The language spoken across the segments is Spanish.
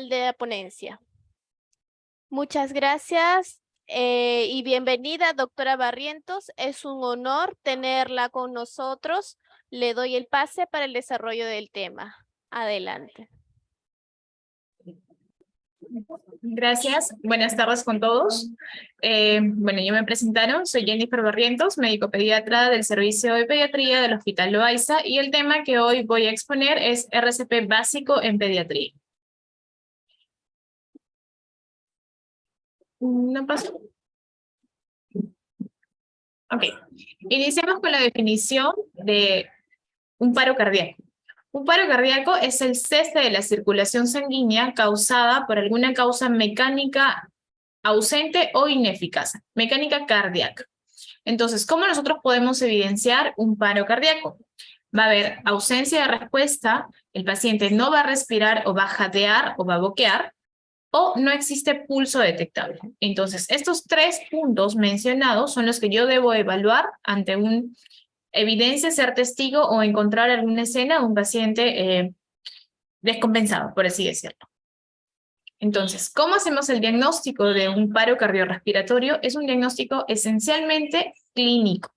de la ponencia. Muchas gracias y bienvenida, doctora Barrientos. Es un honor tenerla con nosotros. Le doy el pase para el desarrollo del tema. Adelante. Gracias. Buenas tardes con todos. Bueno, ya me presentaron. Soy Jennifer Barrientos, médico pediatra del Servicio de Pediatría del Hospital Loaiza, y el tema que hoy voy a exponer es RCP básico en pediatría. ¿No pasó? Ok. Iniciamos con la definición de un paro cardíaco. Un paro cardíaco es el cese de la circulación sanguínea causada por alguna causa mecánica ausente o ineficaz, mecánica cardíaca. Entonces, ¿cómo nosotros podemos evidenciar un paro cardíaco? Va a haber ausencia de respuesta, el paciente no va a respirar o va a jadear o va a boquear, o no existe pulso detectable. Entonces, estos 3 puntos mencionados son los que yo debo evaluar ante un evidencia, ser testigo o encontrar alguna escena de un paciente descompensado, por así decirlo. Entonces, ¿cómo hacemos el diagnóstico de un paro cardiorrespiratorio? Es un diagnóstico esencialmente clínico.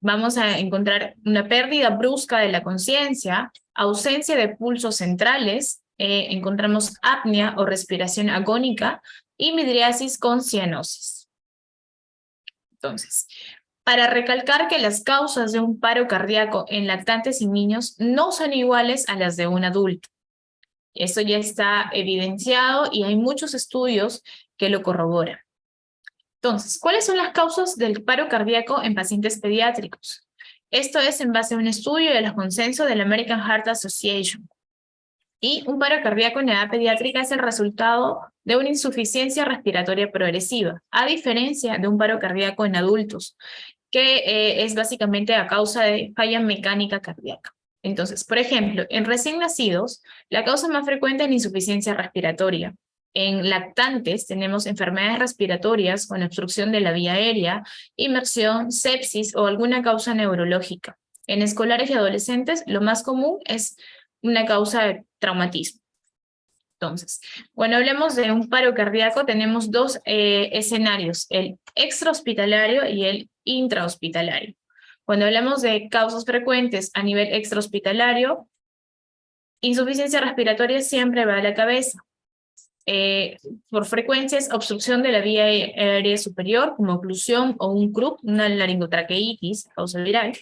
Vamos a encontrar una pérdida brusca de la conciencia, ausencia de pulsos centrales, encontramos apnea o respiración agónica y midriasis con cianosis. Entonces, para recalcar que las causas de un paro cardíaco en lactantes y niños no son iguales a las de un adulto. Esto ya está evidenciado y hay muchos estudios que lo corroboran. Entonces, ¿cuáles son las causas del paro cardíaco en pacientes pediátricos? Esto es en base a un estudio de los consensos de la American Heart Association. Y un paro cardíaco en edad pediátrica es el resultado de una insuficiencia respiratoria progresiva, a diferencia de un paro cardíaco en adultos, que es básicamente a causa de falla mecánica cardíaca. Entonces, por ejemplo, en recién nacidos, la causa más frecuente es la insuficiencia respiratoria. En lactantes tenemos enfermedades respiratorias con obstrucción de la vía aérea, inmersión, sepsis o alguna causa neurológica. En escolares y adolescentes, lo más común es una causa de traumatismo. Entonces, cuando hablemos de un paro cardíaco, tenemos dos escenarios, el extrahospitalario y el intrahospitalario. Cuando hablamos de causas frecuentes a nivel extrahospitalario, insuficiencia respiratoria siempre va a la cabeza. Por frecuencias, obstrucción de la vía aérea superior, como oclusión o un CRUP, una laringotraqueitis, causa viral,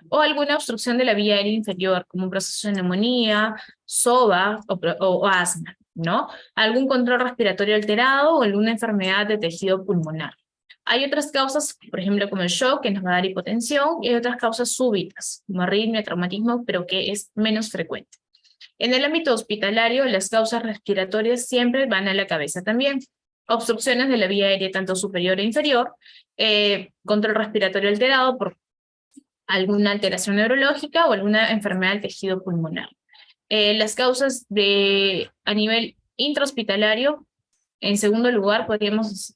o alguna obstrucción de la vía aérea inferior, como un proceso de neumonía, SOVA o asma, ¿no? Algún control respiratorio alterado o alguna enfermedad de tejido pulmonar. Hay otras causas, por ejemplo, como el shock, que nos va a dar hipotensión, y hay otras causas súbitas, como arritmia, traumatismo, pero que es menos frecuente. En el ámbito hospitalario, las causas respiratorias siempre van a la cabeza también. Obstrucciones de la vía aérea tanto superior e inferior, control respiratorio alterado por alguna alteración neurológica o alguna enfermedad del tejido pulmonar. Las causas a nivel intrahospitalario, en segundo lugar, podríamos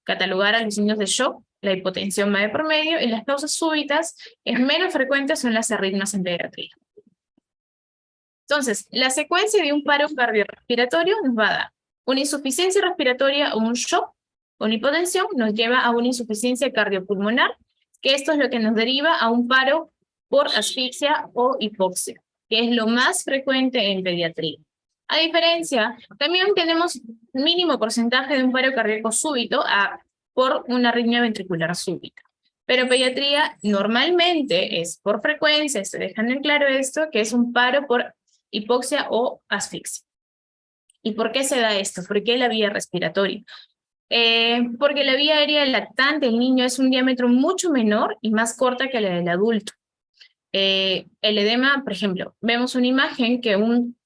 catalogar a los signos de shock, la hipotensión va de por medio, y las causas súbitas menos frecuentes son las arritmias en pediatría. Entonces, la secuencia de un paro cardiorrespiratorio nos va a dar una insuficiencia respiratoria o un shock con hipotensión, nos lleva a una insuficiencia cardiopulmonar, que esto es lo que nos deriva a un paro por asfixia o hipoxia, que es lo más frecuente en pediatría. A diferencia, también tenemos mínimo porcentaje de un paro cardíaco súbito por una arritmia ventricular súbita. Pero en pediatría normalmente es por frecuencia, estoy dejando en claro esto, que es un paro por hipoxia o asfixia. ¿Y por qué se da esto? ¿Por qué la vía respiratoria? Porque la vía aérea del lactante, el niño, es un diámetro mucho menor y más corta que la del adulto. El edema, por ejemplo, vemos una imagen que un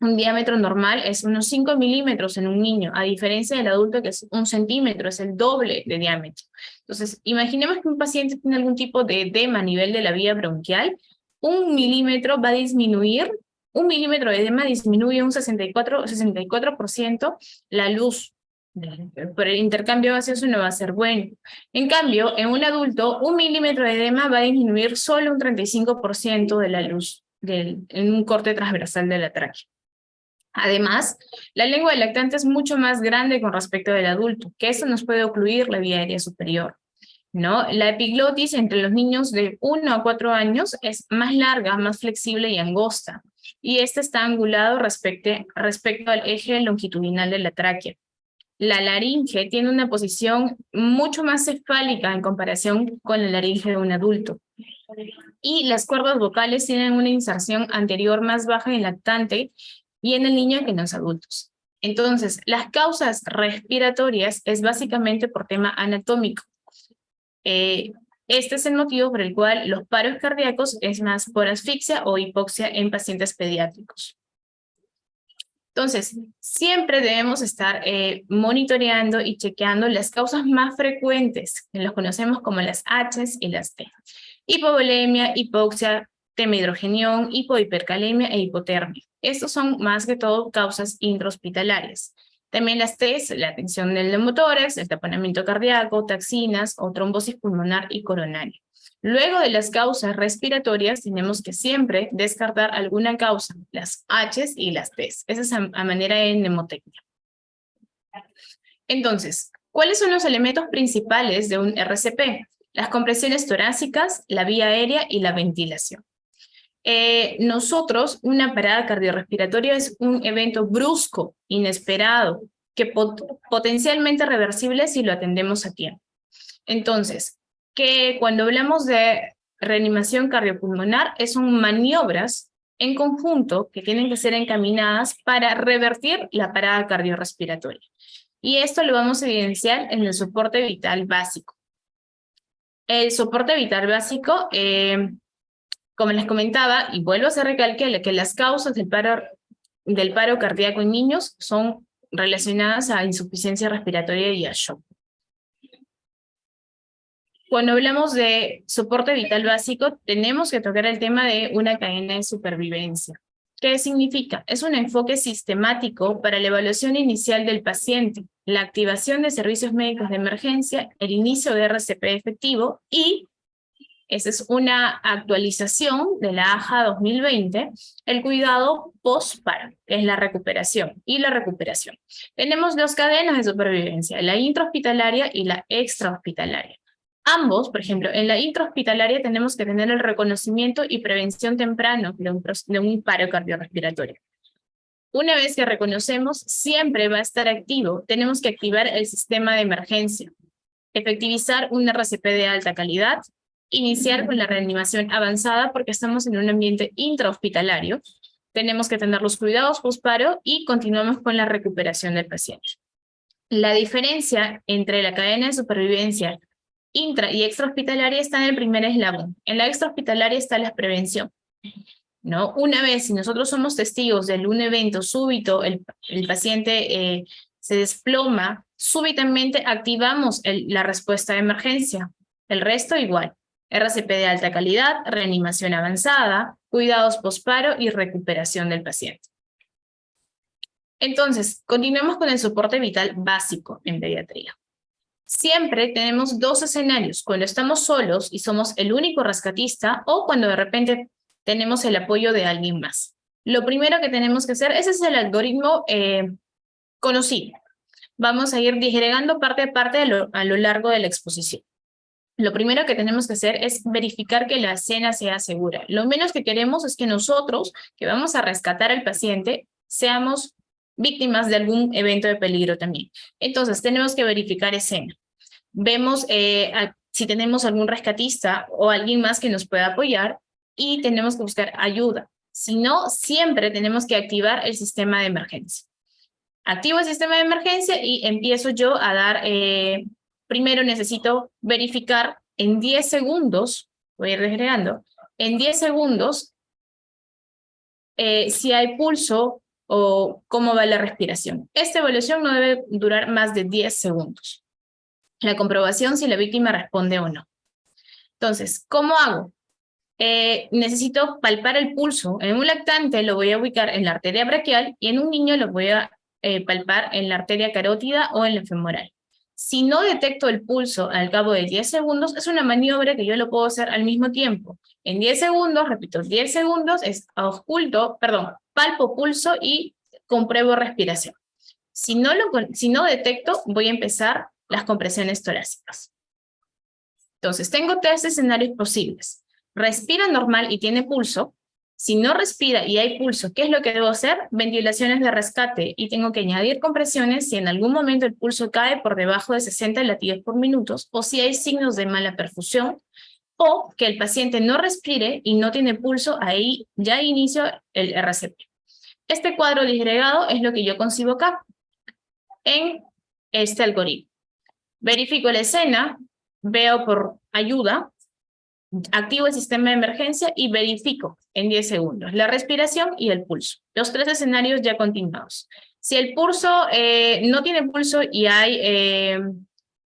diámetro normal es unos 5 milímetros en un niño, a diferencia del adulto que es 1 centímetro, es el doble de diámetro. Entonces, imaginemos que un paciente tiene algún tipo de edema a nivel de la vía bronquial, 1 milímetro va a disminuir, 1 milímetro de edema disminuye un 64% la luz. Por el intercambio gaseoso no va a ser bueno. En cambio, en un adulto, 1 milímetro de edema va a disminuir solo un 35% de la luz en un corte transversal de la tráquea. Además, la lengua del lactante es mucho más grande con respecto del adulto, que eso nos puede ocluir la vía aérea superior, ¿no? La epiglotis entre los niños de 1 a 4 años es más larga, más flexible y angosta, y este está angulado respecto al eje longitudinal de la tráquea. La laringe tiene una posición mucho más cefálica en comparación con la laringe de un adulto. Y las cuerdas vocales tienen una inserción anterior más baja en el lactante y en el niño que en los adultos. Entonces, las causas respiratorias es básicamente por tema anatómico. Este es el motivo por el cual los paros cardíacos es más por asfixia o hipoxia en pacientes pediátricos. Entonces, siempre debemos estar monitoreando y chequeando las causas más frecuentes, que los conocemos como las H y las T. Hipovolemia, hipoxia, tema hidrogenión, hipohipercalemia e hipotermia. Estos son más que todo causas intrahospitalarias. También las T, la tensión del neumotórax, el taponamiento cardíaco, taxinas o trombosis pulmonar y coronaria. Luego de las causas respiratorias, tenemos que siempre descartar alguna causa, las H y las T. Esa es a manera de mnemotecnia. Entonces, ¿cuáles son los elementos principales de un RCP? Las compresiones torácicas, la vía aérea y la ventilación. Una parada cardiorrespiratoria es un evento brusco, inesperado, que potencialmente reversible si lo atendemos a tiempo. Entonces, que cuando hablamos de reanimación cardiopulmonar, son maniobras en conjunto que tienen que ser encaminadas para revertir la parada cardiorrespiratoria. Y esto lo vamos a evidenciar en el soporte vital básico. El soporte vital básico, como les comentaba, y vuelvo a hacer recalque, que las causas del paro cardíaco en niños son relacionadas a insuficiencia respiratoria y a shock. Cuando hablamos de soporte vital básico, tenemos que tocar el tema de una cadena de supervivencia. ¿Qué significa? Es un enfoque sistemático para la evaluación inicial del paciente, la activación de servicios médicos de emergencia, el inicio de RCP efectivo y, esa es una actualización de la AJA 2020, el cuidado post-paro, que es la recuperación y la recuperación. Tenemos dos cadenas de supervivencia, la intrahospitalaria y la extrahospitalaria. Ambos, por ejemplo, en la intrahospitalaria tenemos que tener el reconocimiento y prevención temprano de un paro cardiorrespiratorio. Una vez que reconocemos, siempre va a estar activo. Tenemos que activar el sistema de emergencia, efectivizar un RCP de alta calidad, iniciar con la reanimación avanzada porque estamos en un ambiente intrahospitalario. Tenemos que tener los cuidados post-paro y continuamos con la recuperación del paciente. La diferencia entre la cadena de supervivencia intra y extrahospitalaria está en el primer eslabón. En la extrahospitalaria está la prevención, ¿no? Una vez, si nosotros somos testigos de un evento súbito, el paciente se desploma, súbitamente activamos la respuesta de emergencia. El resto igual. RCP de alta calidad, reanimación avanzada, cuidados post-paro y recuperación del paciente. Entonces, continuamos con el soporte vital básico en pediatría. Siempre tenemos dos escenarios, cuando estamos solos y somos el único rescatista o cuando de repente tenemos el apoyo de alguien más. Lo primero que tenemos que hacer, ese es el algoritmo conocido. Vamos a ir disgregando parte a parte a lo largo de la exposición. Lo primero que tenemos que hacer es verificar que la escena sea segura. Lo menos que queremos es que nosotros, que vamos a rescatar al paciente, seamos víctimas de algún evento de peligro también. Entonces, tenemos que verificar escena. Vemos si tenemos algún rescatista o alguien más que nos pueda apoyar y tenemos que buscar ayuda. Si no, siempre tenemos que activar el sistema de emergencia. Activo el sistema de emergencia y empiezo yo a dar, primero necesito verificar en 10 segundos, voy a ir desgregando, en 10 segundos si hay pulso o cómo va la respiración. Esta evaluación no debe durar más de 10 segundos. La comprobación si la víctima responde o no. Entonces, ¿cómo hago? Necesito palpar el pulso. En un lactante lo voy a ubicar en la arteria braquial y en un niño lo voy a palpar en la arteria carótida o en la femoral. Si no detecto el pulso al cabo de 10 segundos, es una maniobra que yo lo puedo hacer al mismo tiempo. En 10 segundos, repito, 10 segundos es palpo pulso y compruebo respiración. Si no detecto, voy a empezar las compresiones torácicas. Entonces, tengo tres escenarios posibles. Respira normal y tiene pulso. Si no respira y hay pulso, ¿qué es lo que debo hacer? Ventilaciones de rescate y tengo que añadir compresiones si en algún momento el pulso cae por debajo de 60 latidos por minuto o si hay signos de mala perfusión o que el paciente no respire y no tiene pulso, ahí ya inicio el RCP. Este cuadro disgregado es lo que yo concibo acá en este algoritmo. Verifico la escena, veo por ayuda, activo el sistema de emergencia y verifico en 10 segundos la respiración y el pulso. Los tres escenarios ya continuados. Si el pulso no tiene pulso y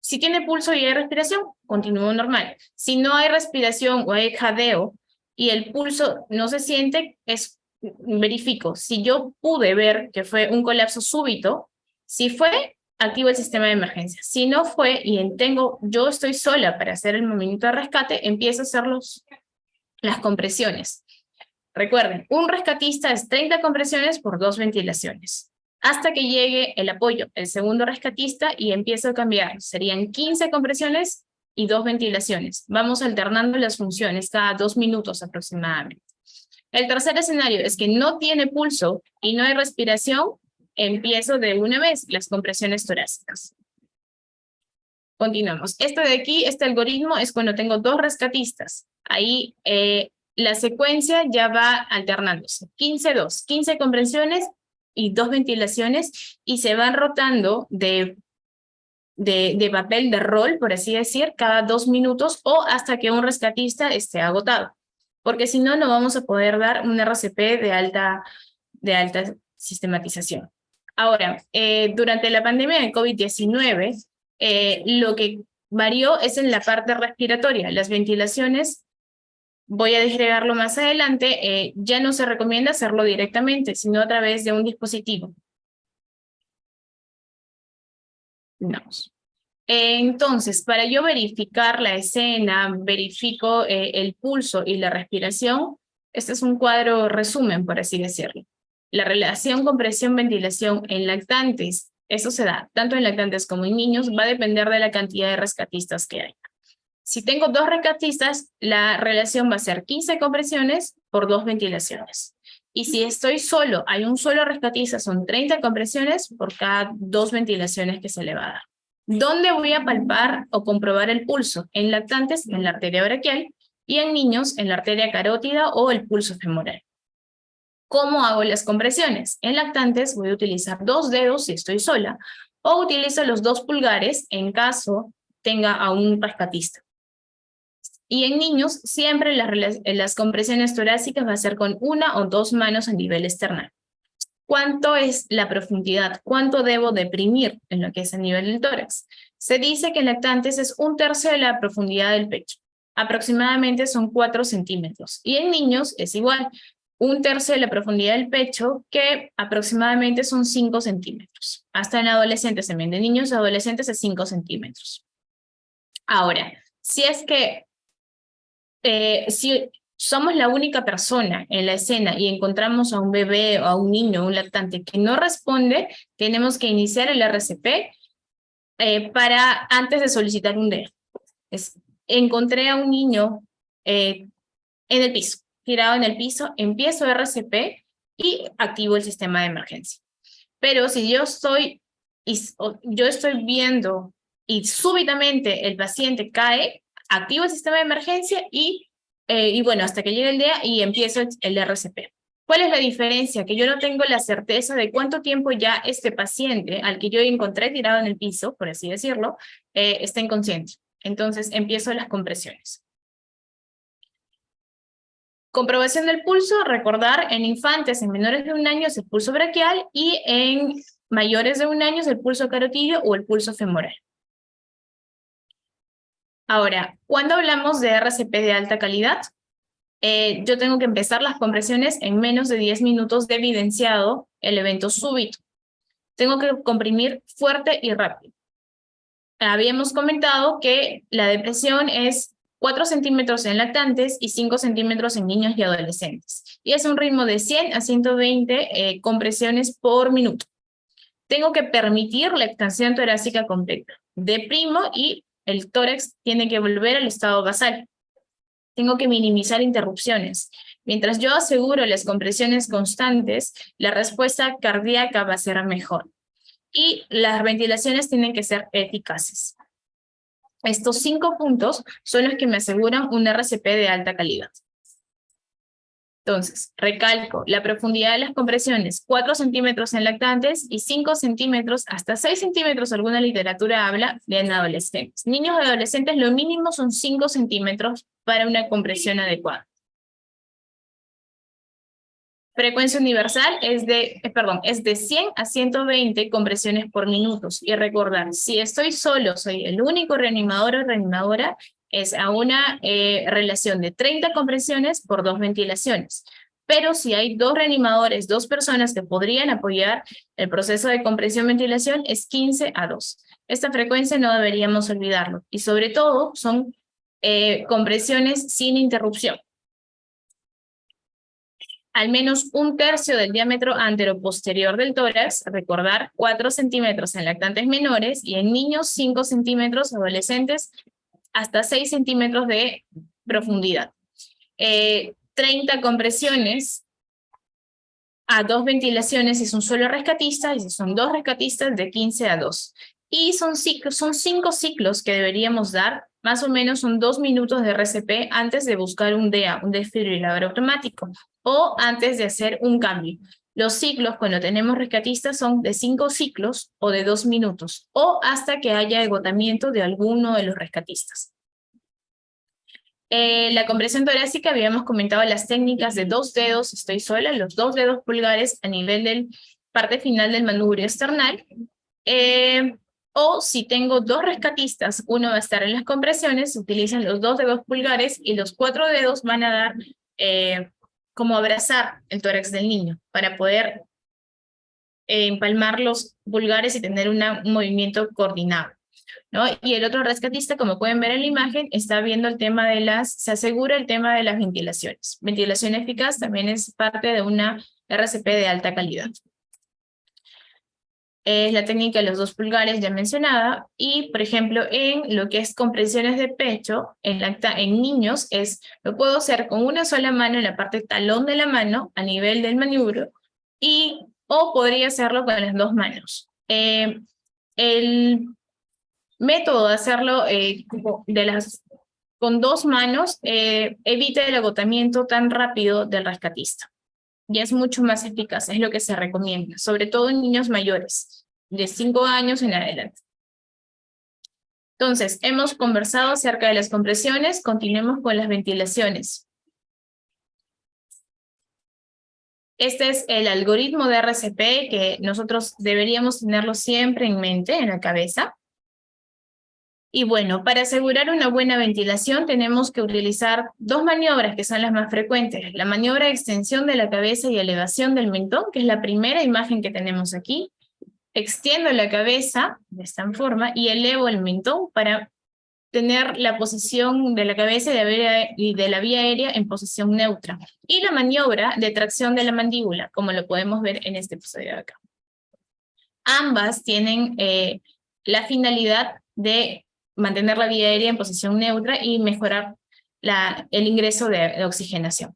si tiene pulso y hay respiración, continúo normal. Si no hay respiración o hay jadeo y el pulso no se siente, verifico. Si yo pude ver que fue un colapso súbito, si fue, activo el sistema de emergencia. Si no fue y yo estoy sola para hacer el movimiento de rescate, empiezo a hacer las compresiones. Recuerden, un rescatista es 30 compresiones por 2 ventilaciones. Hasta que llegue el apoyo, el segundo rescatista, y empiezo a cambiar. Serían 15 compresiones y 2 ventilaciones. Vamos alternando las funciones cada 2 minutos aproximadamente. El tercer escenario es que no tiene pulso y no hay respiración. Empiezo de una vez las compresiones torácicas. Continuamos. Este de aquí, este algoritmo es cuando tengo 2 rescatistas. Ahí la secuencia ya va alternándose. 15-2, 15 compresiones y 2 ventilaciones y se van rotando de papel de rol, por así decir, cada 2 minutos o hasta que un rescatista esté agotado. Porque si no, no vamos a poder dar un RCP de alta sistematización. Ahora, durante la pandemia de COVID-19, lo que varió es en la parte respiratoria. Las ventilaciones, voy a disgregarlo más adelante, ya no se recomienda hacerlo directamente, sino a través de un dispositivo. Vamos. Entonces, para yo verificar la escena, verifico el pulso y la respiración, este es un cuadro resumen, por así decirlo. La relación compresión-ventilación en lactantes, eso se da tanto en lactantes como en niños, va a depender de la cantidad de rescatistas que hay. Si tengo 2 rescatistas, la relación va a ser 15 compresiones por 2 ventilaciones. Y si estoy solo, hay un solo rescatista, son 30 compresiones por cada 2 ventilaciones que se le va a dar. ¿Dónde voy a palpar o comprobar el pulso? En lactantes, en la arteria braquial, y en niños, en la arteria carótida o el pulso femoral. ¿Cómo hago las compresiones? En lactantes voy a utilizar 2 dedos si estoy sola, o utilizo los 2 pulgares en caso tenga a un rescatista. Y en niños, siempre las compresiones torácicas va a ser con 1 o 2 manos a nivel external. ¿Cuánto es la profundidad? ¿Cuánto debo deprimir en lo que es a nivel del tórax? Se dice que en lactantes es 1/3 de la profundidad del pecho. Aproximadamente son 4 centímetros. Y en niños es igual, 1/3 de la profundidad del pecho, que aproximadamente son 5 centímetros. Hasta en adolescentes también, de niños a adolescentes es 5 centímetros. Ahora, si es que si somos la única persona en la escena y encontramos a un bebé o a un niño, un lactante que no responde, tenemos que iniciar el RCP para antes de solicitar un DEA. Encontré a un niño en el piso, tirado en el piso, empiezo RCP y activo el sistema de emergencia. Pero si yo estoy viendo y súbitamente el paciente cae, activo el sistema de emergencia y bueno, hasta que llegue el día y empiezo el RCP. ¿Cuál es la diferencia? Que yo no tengo la certeza de cuánto tiempo ya este paciente, al que yo encontré tirado en el piso, por así decirlo, está inconsciente. Entonces empiezo las compresiones. Comprobación del pulso, recordar, en infantes, en menores de 1 año es el pulso braquial y en mayores de 1 año es el pulso carotídeo o el pulso femoral. Ahora, cuando hablamos de RCP de alta calidad, yo tengo que empezar las compresiones en menos de 10 minutos de evidenciado el evento súbito. Tengo que comprimir fuerte y rápido. Habíamos comentado que la depresión es 4 centímetros en lactantes y 5 centímetros en niños y adolescentes. Y es un ritmo de 100 a 120 compresiones por minuto. Tengo que permitir la expansión torácica completa. Deprimo y el tórax tiene que volver al estado basal. Tengo que minimizar interrupciones. Mientras yo aseguro las compresiones constantes, la respuesta cardíaca va a ser mejor. Y las ventilaciones tienen que ser eficaces. Estos 5 puntos son los que me aseguran un RCP de alta calidad. Entonces, recalco, la profundidad de las compresiones, 4 centímetros en lactantes y 5 centímetros hasta 6 centímetros, alguna literatura habla de en adolescentes. Niños y adolescentes lo mínimo son 5 centímetros para una compresión adecuada. Frecuencia universal es de 100 a 120 compresiones por minuto. Y recordar, si estoy solo, soy el único reanimador o reanimadora, es a una relación de 30 compresiones por 2 ventilaciones. Pero si hay 2 reanimadores, 2 personas que podrían apoyar el proceso de compresión-ventilación, es 15 a 2. Esta frecuencia no deberíamos olvidarlo. Y sobre todo, son compresiones sin interrupción. Al menos 1/3 del diámetro anteroposterior del tórax, recordar 4 centímetros en lactantes menores y en niños 5 centímetros, adolescentes hasta 6 centímetros de profundidad. 30 compresiones a 2 ventilaciones si es un solo rescatista y si son 2 rescatistas de 15 a 2. Y son 5 ciclos que deberíamos dar, más o menos son 2 minutos de RCP antes de buscar un DEA, un desfibrilador automático, o antes de hacer un cambio. Los ciclos, cuando tenemos rescatistas, son de 5 ciclos o de 2 minutos, o hasta que haya agotamiento de alguno de los rescatistas. La compresión torácica, habíamos comentado las técnicas de 2 dedos, estoy sola, los 2 dedos pulgares a nivel del parte final del manubrio esternal, o si tengo 2 rescatistas, uno va a estar en las compresiones, se utilizan los 2 dedos pulgares y los 4 dedos van a dar como abrazar el tórax del niño para poder empalmar los pulgares y tener un movimiento coordinado, ¿no? Y el otro rescatista, como pueden ver en la imagen, está viendo el tema de se asegura el tema de las ventilaciones. Ventilación eficaz también es parte de una RCP de alta calidad. Es la técnica de los 2 pulgares ya mencionada, y por ejemplo en lo que es compresiones de pecho, en niños lo puedo hacer con una sola mano en la parte talón de la mano, a nivel del manubrio, o podría hacerlo con las 2 manos. El método de hacerlo con 2 manos evita el agotamiento tan rápido del rescatista. Y es mucho más eficaz, es lo que se recomienda, sobre todo en niños mayores, de 5 años en adelante. Entonces, hemos conversado acerca de las compresiones, continuemos con las ventilaciones. Este es el algoritmo de RCP que nosotros deberíamos tenerlo siempre en mente, en la cabeza. Y bueno, para asegurar una buena ventilación tenemos que utilizar 2 maniobras que son las más frecuentes. La maniobra de extensión de la cabeza y elevación del mentón, que es la primera imagen que tenemos aquí. Extiendo la cabeza de esta forma y elevo el mentón para tener la posición de la cabeza y de la vía aérea en posición neutra. Y la maniobra de tracción de la mandíbula, como lo podemos ver en este episodio de acá. Ambas tienen la finalidad de mantener la vía aérea en posición neutra y mejorar el ingreso de oxigenación.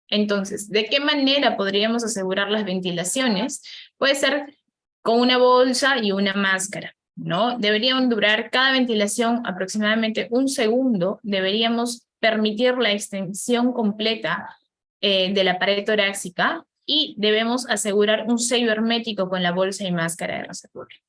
Entonces, ¿de qué manera podríamos asegurar las ventilaciones? Puede ser con una bolsa y una máscara, ¿no? Deberían durar cada ventilación aproximadamente 1 segundo. Deberíamos permitir la extensión completa de la pared torácica y debemos asegurar un sello hermético con la bolsa y máscara de respiratorio.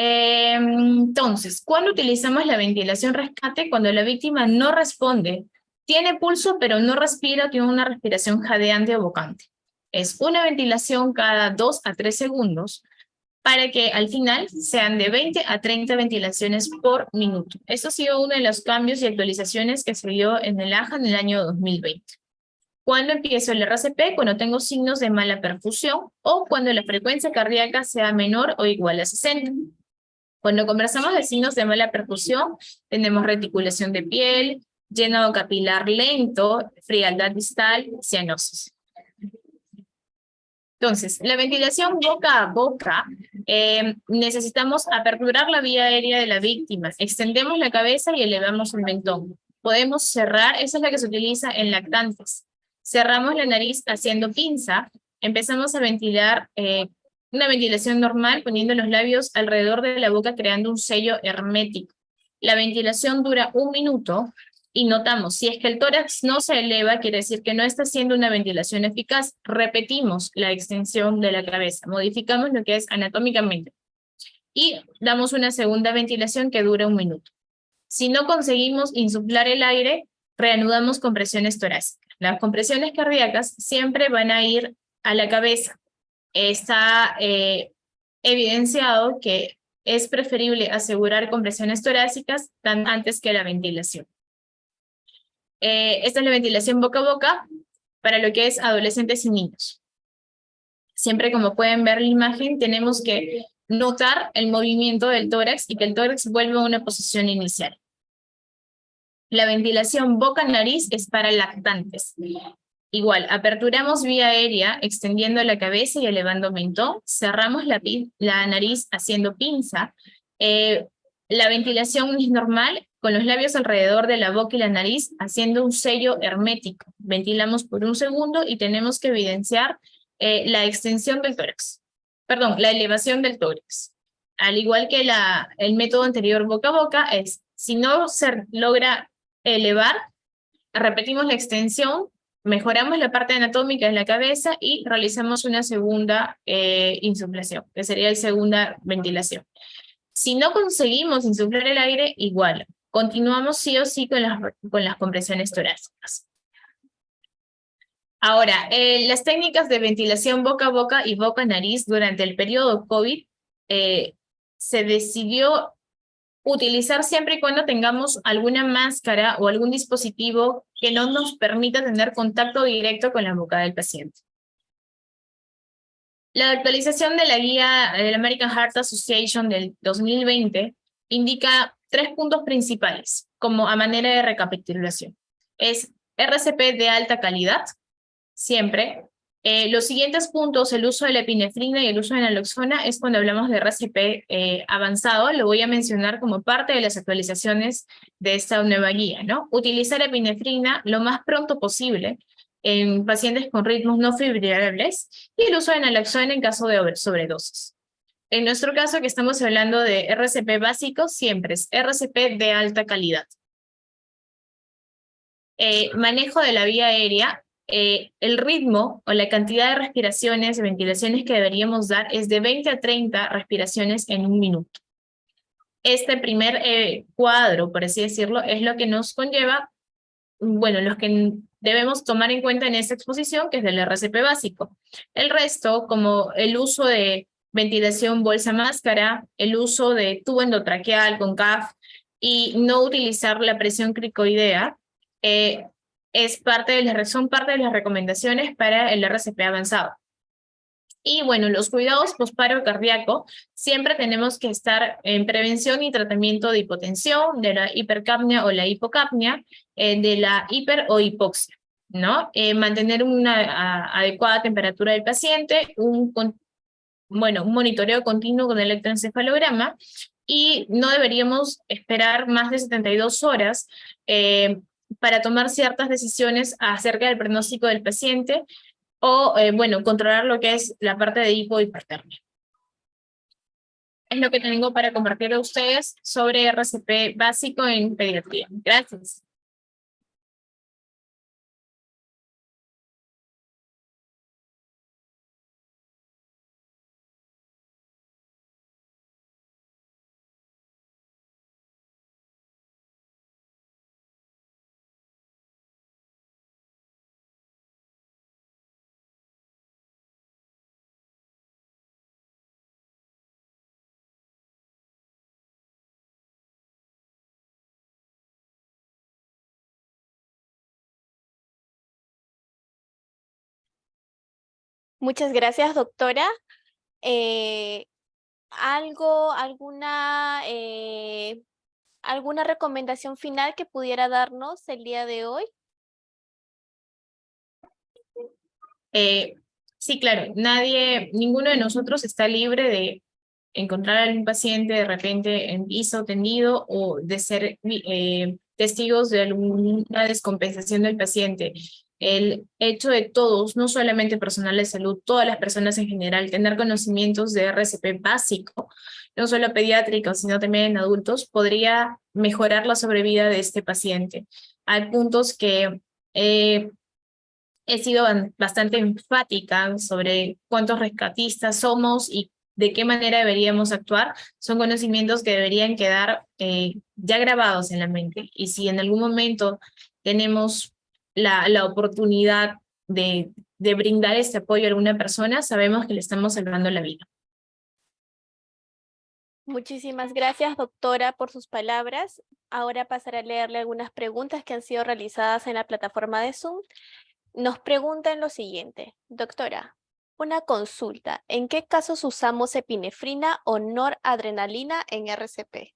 Entonces, ¿cuándo utilizamos la ventilación rescate? Cuando la víctima no responde, tiene pulso pero no respira, tiene una respiración jadeante o bocante. Es una ventilación cada 2 a 3 segundos para que al final sean de 20 a 30 ventilaciones por minuto. Esto ha sido uno de los cambios y actualizaciones que se dio en el AJA en el año 2020. ¿Cuándo empiezo el RCP? Cuando tengo signos de mala perfusión o cuando la frecuencia cardíaca sea menor o igual a 60. Cuando conversamos de signos de mala perfusión, tenemos reticulación de piel, llenado capilar lento, frialdad distal, cianosis. Entonces, la ventilación boca a boca, necesitamos aperturar la vía aérea de la víctima, extendemos la cabeza y elevamos el mentón. Podemos cerrar, esa es la que se utiliza en lactantes. Cerramos la nariz haciendo pinza, empezamos a ventilar una ventilación normal poniendo los labios alrededor de la boca creando un sello hermético. La ventilación dura 1 minuto y notamos, si es que el tórax no se eleva, quiere decir que no está haciendo una ventilación eficaz. Repetimos la extensión de la cabeza, modificamos lo que es anatómicamente y damos una segunda ventilación que dura 1 minuto. Si no conseguimos insuflar el aire, reanudamos compresiones torácicas. Las compresiones cardíacas siempre van a ir a la cabeza. Está evidenciado que es preferible asegurar compresiones torácicas tan antes que la ventilación. Esta es la ventilación boca a boca para lo que es adolescentes y niños. Siempre, como pueden ver en la imagen, tenemos que notar el movimiento del tórax y que el tórax vuelva a una posición inicial. La ventilación boca-nariz es para lactantes. Igual, aperturamos vía aérea extendiendo la cabeza y elevando mentón, cerramos la nariz haciendo pinza. La ventilación es normal, con los labios alrededor de la boca y la nariz, haciendo un sello hermético. Ventilamos por 1 segundo y tenemos que evidenciar la extensión del tórax. Perdón, la elevación del tórax. Al igual que el método anterior boca a boca, si no se logra elevar, repetimos la extensión, mejoramos la parte anatómica de la cabeza y realizamos una segunda insuflación, que sería la segunda ventilación. Si no conseguimos insuflar el aire, igual, continuamos sí o sí con las compresiones torácicas. Ahora, las técnicas de ventilación boca a boca y boca a nariz durante el periodo COVID se decidió utilizar siempre y cuando tengamos alguna máscara o algún dispositivo que no nos permita tener contacto directo con la boca del paciente. La actualización de la guía de la American Heart Association del 2020 indica 3 puntos principales, como a manera de recapitulación. Es RCP de alta calidad, siempre. Los siguientes puntos, el uso de la epinefrina y el uso de naloxona, es cuando hablamos de RCP avanzado, lo voy a mencionar como parte de las actualizaciones de esta nueva guía, ¿no? Utilizar epinefrina lo más pronto posible en pacientes con ritmos no fibrilables y el uso de naloxona en caso de sobredosis. En nuestro caso, que estamos hablando de RCP básico, siempre es RCP de alta calidad. Manejo de la vía aérea. El ritmo o la cantidad de respiraciones, ventilaciones que deberíamos dar es de 20 a 30 respiraciones en 1 minuto. Este primer cuadro, por así decirlo, es lo que nos conlleva, bueno, los que debemos tomar en cuenta en esta exposición, que es del RCP básico. El resto, como el uso de ventilación bolsa-máscara, el uso de tubo endotraqueal con CAF y no utilizar la presión cricoidea, son parte de las recomendaciones para el RCP avanzado. Y bueno, los cuidados posparo cardíaco, siempre tenemos que estar en prevención y tratamiento de hipotensión, de la hipercapnia o la hipocapnia, de la hiper o hipoxia, ¿no? Mantener una adecuada temperatura del paciente, un monitoreo continuo con electroencefalograma, y no deberíamos esperar más de 72 horas para tomar ciertas decisiones acerca del pronóstico del paciente o, controlar lo que es la parte de hipohipertermia. Es lo que tengo para compartir a ustedes sobre RCP básico en pediatría. Gracias. Muchas gracias, doctora. Eh, ¿Alguna recomendación final que pudiera darnos el día de hoy? Sí, claro, ninguno de nosotros está libre de encontrar a algún paciente de repente en piso tendido o de ser testigos de alguna descompensación del paciente. El hecho de todos, no solamente personal de salud, todas las personas en general, tener conocimientos de RCP básico, no solo pediátrico, sino también en adultos, podría mejorar la sobrevida de este paciente. Hay puntos que he sido bastante enfática sobre cuántos rescatistas somos y de qué manera deberíamos actuar. Son conocimientos que deberían quedar ya grabados en la mente. Y si en algún momento tenemos la oportunidad de brindar este apoyo a alguna persona, sabemos que le estamos salvando la vida. Muchísimas gracias, doctora, por sus palabras. Ahora pasaré a leerle algunas preguntas que han sido realizadas en la plataforma de Zoom. Nos preguntan lo siguiente, doctora, una consulta. ¿En qué casos usamos epinefrina o noradrenalina en RCP?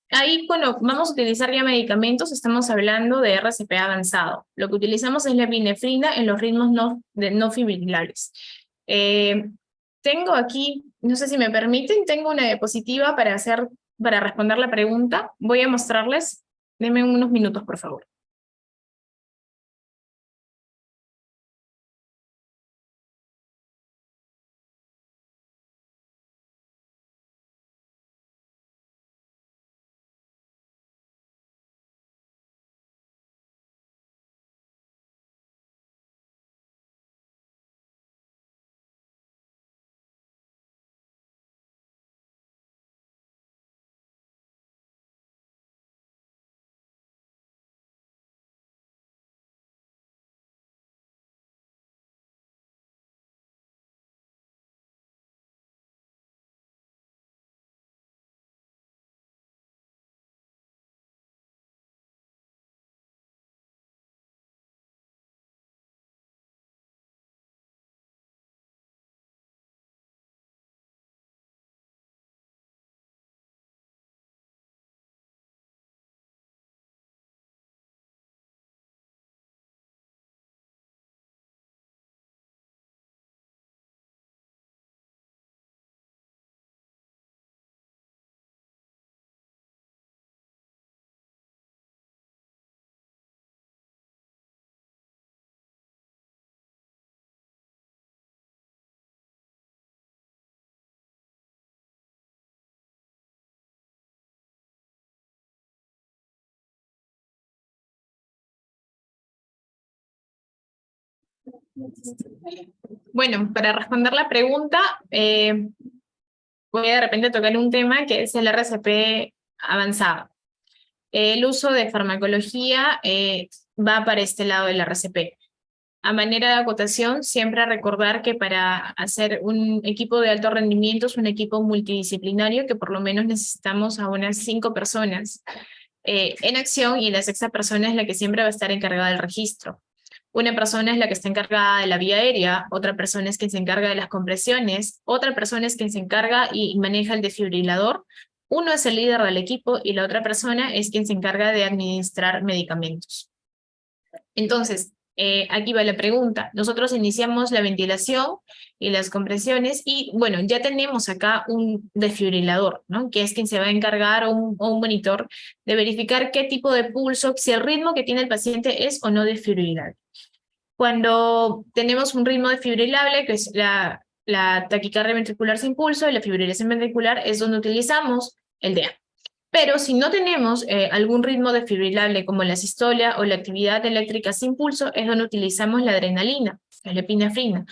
Ahí cuando vamos a utilizar ya medicamentos, estamos hablando de RCP avanzado. Lo que utilizamos es la epinefrina en los ritmos no fibrilares. Tengo aquí, no sé si me permiten, tengo una diapositiva para responder la pregunta. Voy a mostrarles. Denme unos minutos, por favor. Bueno, para responder la pregunta, voy a de repente tocar un tema que es el RCP avanzado. El uso de farmacología va para este lado del RCP. A manera de acotación, siempre recordar que para hacer un equipo de alto rendimiento es un equipo multidisciplinario que por lo menos necesitamos a unas 5 personas en acción, y la sexta persona es la que siempre va a estar encargada del registro. Una persona es la que está encargada de la vía aérea, otra persona es quien se encarga de las compresiones, otra persona es quien se encarga y maneja el desfibrilador, uno es el líder del equipo y la otra persona es quien se encarga de administrar medicamentos. Entonces, aquí va la pregunta. Nosotros iniciamos la ventilación y las compresiones y, bueno, ya tenemos acá un desfibrilador, ¿no? Que es quien se va a encargar, o un monitor, de verificar qué tipo de pulso, si el ritmo que tiene el paciente es o no desfibrilable. Cuando tenemos un ritmo desfibrilable, que es la taquicardia ventricular sin pulso y la fibrilación ventricular, es donde utilizamos el DEA. Pero si no tenemos algún ritmo desfibrilable como la sistolia o la actividad eléctrica sin pulso, es donde utilizamos la adrenalina, la epinefrina.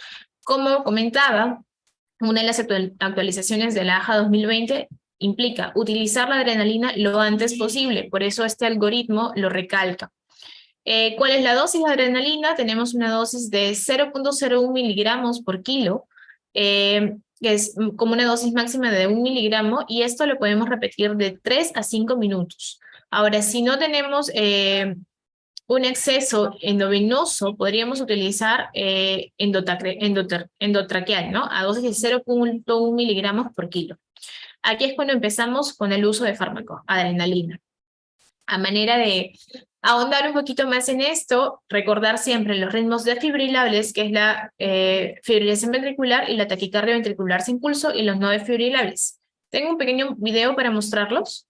Como comentaba, una de las actualizaciones de la AJA 2020 implica utilizar la adrenalina lo antes posible, por eso este algoritmo lo recalca. ¿Cuál es la dosis de adrenalina? Tenemos una dosis de 0.01 miligramos por kilo, que es como una dosis máxima de 1 miligramo, y esto lo podemos repetir de 3 a 5 minutos. Ahora, si no tenemos un exceso endovenoso, podríamos utilizar endotraqueal, ¿no? A dosis de 0,1 miligramos por kilo. Aquí es cuando empezamos con el uso de fármaco, adrenalina. A manera de ahondar un poquito más en esto, recordar siempre los ritmos defibrilables, que es la fibrilación ventricular y la taquicardia ventricular sin pulso, y los no defibrilables. Tengo un pequeño video para mostrarlos.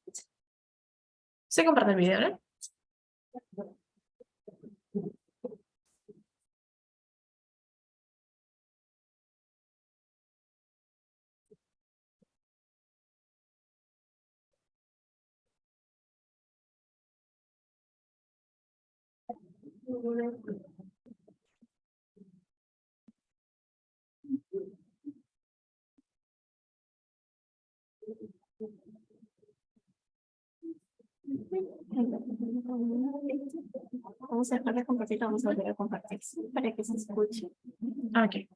Se comparte el video, ¿no? Vamos a dejar de compartir, vamos a volver a compartir para que se escuche. Ok.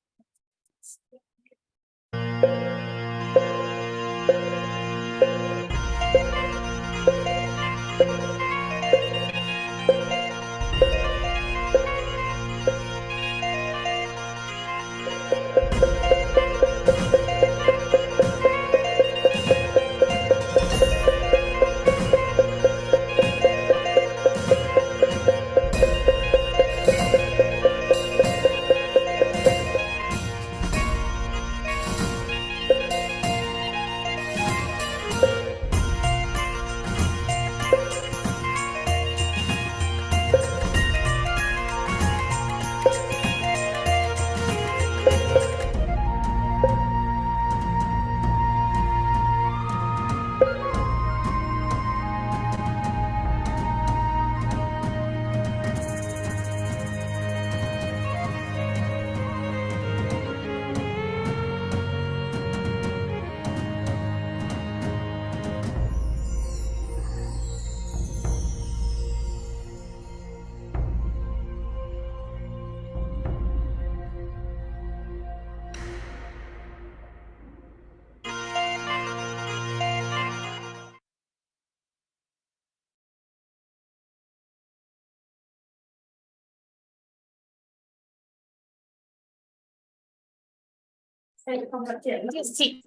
Sí.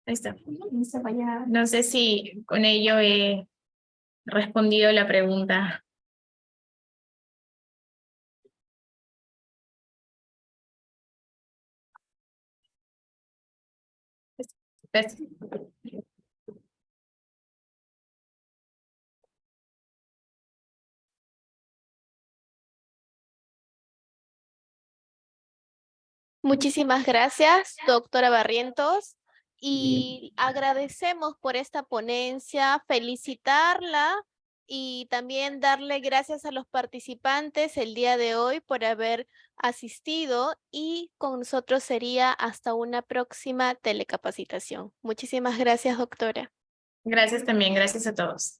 Ahí está. No sé si con ello he respondido la pregunta. Muchísimas gracias, doctora Barrientos, y agradecemos por esta ponencia, felicitarla y también darle gracias a los participantes el día de hoy por haber asistido, y con nosotros sería hasta una próxima telecapacitación. Muchísimas gracias, doctora. Gracias también, gracias a todos.